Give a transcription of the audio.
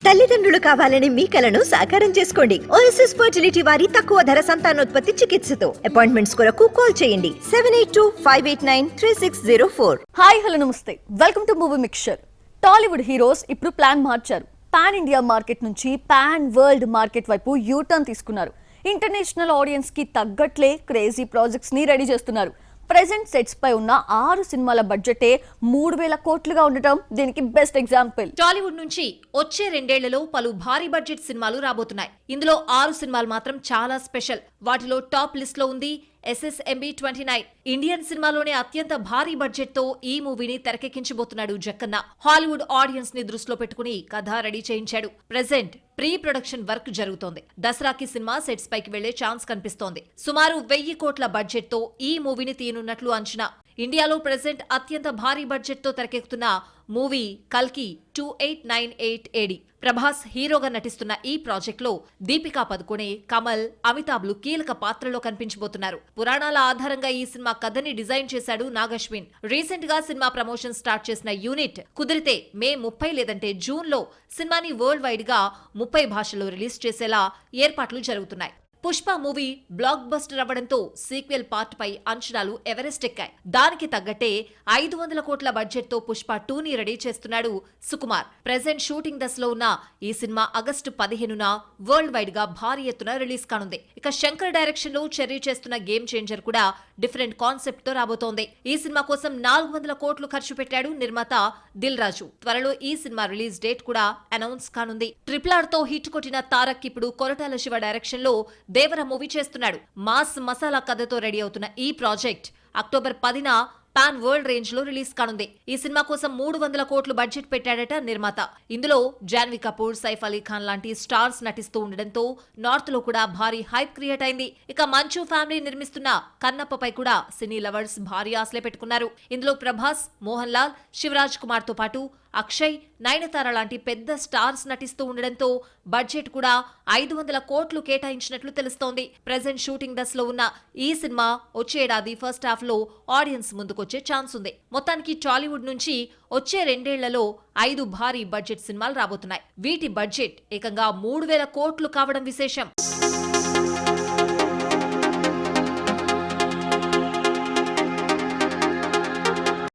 తల్లిదండ్రులు కావాలని మీ కలను సాకారం చేసుకోండి. ఓఎస్ఎస్ ఫర్టిలిటీ వారి తక్కువ ధర సంతానోత్పత్తి చికిత్సతో అపాయింట్మెంట్స్ కొరకు కాల్ చేయండి 7825893604. హాయ్ హలో నమస్తే, welcome to movie mixture. Tollywood heroes ఇప్పుడు ప్లాన్ మార్చారు. పాన్ ఇండియా మార్కెట్ నుంచి పాన్ వరల్డ్ మార్కెట్ వైపు యూటర్న్ తీసుకున్నారు. ఇంటర్నేషనల్ ఆడియన్స్ కి తగ్గట్లే క్రేజీ ప్రాజెక్ట్స్ ని రెడీ చేస్తున్నారు. ప్రెజెంట్ సెట్స్ పై ఉన్న 6 సినిమాల బడ్జెటే 3000 కోట్లుగా ఉండటం దీనికి బెస్ట్ ఎగ్జాంపుల్. టాలీవుడ్ నుంచి వచ్చే 2 ఏళ్లలో పలు భారీ బడ్జెట్ సినిమాలు రాబోతున్నాయి. ఇందులో 6 సినిమాలు మాత్రం చాలా స్పెషల్. వాటిలో టాప్ లిస్ట్ లో ఉంది SSMB 29. ఇండియన్ సినిమాలోనే అత్యంత భారీ బడ్జెట్ తో ఈ మూవీని తెరకెక్కించబోతున్నాడు జక్కన్న. హాలీవుడ్ ఆడియన్స్ ని దృష్టిలో పెట్టుకుని కథ రెడీ చేయించాడు. ప్రెజెంట్ ప్రీ ప్రొడక్షన్ వర్క్ జరుగుతోంది. దసరాకి సినిమా సెట్స్ పైకి వెళ్లే ఛాన్స్ కనిపిస్తోంది. సుమారు 1000 కోట్ల బడ్జెట్ తో ఈ మూవీని తీయనున్నట్లు అంచనా. ఇండియాలో ప్రెజెంట్ అత్యంత భారీ బడ్జెట్ తో తెరకెక్కుతున్న మూవీ కల్కి 2898 AD. ప్రభాస్ హీరోగా నటిస్తున్న ఈ ప్రాజెక్ట్ లో దీపికా పదుకొనే, కమల్, అమితాబ్లు కీలక పాత్రలో కనిపించబోతున్నారు. పురాణాల ఆధారంగా ఈ సినిమా కథని డిజైన్ చేశాడు నాగశ్విన్. రీసెంట్ గా సినిమా ప్రమోషన్ స్టార్ట్ చేసిన యూనిట్ కుదిరితే మే 30 లేదంటే జూన్ లో సినిమాని వరల్డ్ వైడ్ గా 30 భాషల్లో రిలీజ్ చేసేలా ఏర్పాట్లు జరుగుతున్నాయి. పుష్ప మూవీ బ్లాక్ బస్టర్ అవ్వడంతో సీక్వెల్ పార్ట్ పై అంచనాలు ఎవరెస్ట్ ఎక్కాయి. దానికి తగ్గట్టే 500 కోట్ల బడ్జెట్ తో పుష్ప 2ని రెడీ చేస్తున్నాడు సుకుమార్. ప్రెజెంట్ షూటింగ్ దశలో ఉన్న ఈ సినిమా ఆగస్టు 15న వరల్డ్ వైడ్ గా భారీ ఎత్తున రిలీజ్ కానుంది. ఇక శంకర్ డైరెక్షన్ లో చెర్రీ చేస్తున్న గేమ్ చేంజర్ కూడా డిఫరెంట్ కాన్సెప్ట్ తో రాబోతోంది. ఈ సినిమా కోసం 400 కోట్లు ఖర్చు పెట్టాడు నిర్మాత దిల్ రాజు. త్వరలో ఈ సినిమా రిలీజ్ డేట్ కూడా అనౌన్స్ కానుంది. RRR తో హిట్ కొట్టిన తారక్ ఇప్పుడు కొరటాల శివ డైరెక్షన్ లో దేవర మూవీ చేస్తున్నాడు. మాస్ మసాలా కథతో రెడీ అవుతున్న ఈ ప్రాజెక్ట్ అక్టోబర్ 10న పాన్ వరల్డ్ రేంజ్ లో రిలీజ్ కానుంది. ఈ సినిమా కోసం 300 కోట్లు బడ్జెట్ పెట్టాడట నిర్మాత. ఇందులో జాన్వీ కపూర్, సైఫ్ అలీ ఖాన్ లాంటి స్టార్స్ నటిస్తూ ఉండడంతో నార్త్ లో కూడా భారీ హైప్ క్రియేట్ అయింది. ఇక మంచు ఫ్యామిలీ నిర్మిస్తున్న కన్నప్పపై కూడా సినీ లవర్స్ భారీ ఆశలే పెట్టుకున్నారు. ఇందులో ప్రభాస్, మోహన్ లాల్, శివరాజ్ కుమార్ తో పాటు అక్షయ్, నయనతార లాంటి పెద్ద స్టార్స్ నటిస్తూ ఉండడంతో బడ్జెట్ కూడా 500 కోట్లు కేటాయించినట్లు తెలుస్తోంది. ప్రెజెంట్ షూటింగ్ దశలో ఉన్న ఈ సినిమా వచ్చే ఏడాది ఫస్ట్ హాఫ్ లో ఆడియన్స్ ముందుకొచ్చే ఛాన్స్ ఉంది. మొత్తానికి టాలీవుడ్ నుంచి వచ్చే 2 ఏళ్లలో 5 భారీ బడ్జెట్ సినిమాలు రాబోతున్నాయి. వీటి బడ్జెట్ ఏకంగా 3000 కోట్లు కావడం విశేషం.